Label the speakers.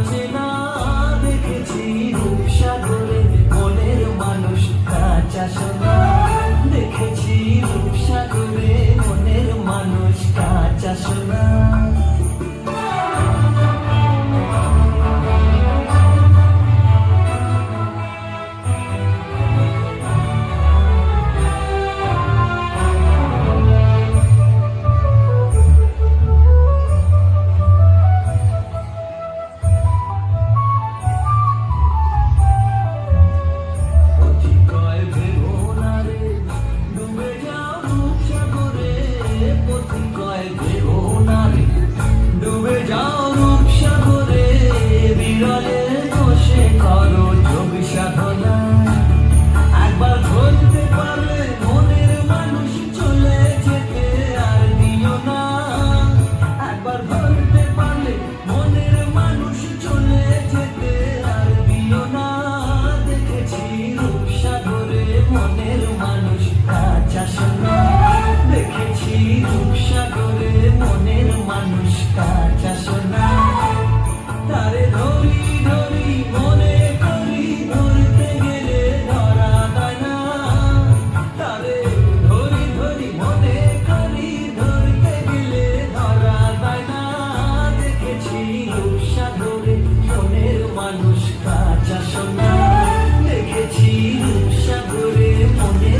Speaker 1: অচেনা দেখেছি রূপসাগরে মনের মানুষ কাঁচা সোনা। দেখেছি রূপসাগরে মনের মানুষ কাঁচা সোনা। ডুবে যাও রূপসাগরে বিরলে বসে করো যোগ সাধনা। একবার ধরতে পারলে মনের মানুষ চলে যেতে আর দিও না। একবার ধরতে পারলে মনের মানুষ চলে যেতে আর দিও না। দেখেছি রূপসাগরে মনের মানুষ কাঁচা সোনা। দেখেছি রূপসাগরে মনের মানুষ কাঁচা সোনা। তারে ধরি ধরি মনে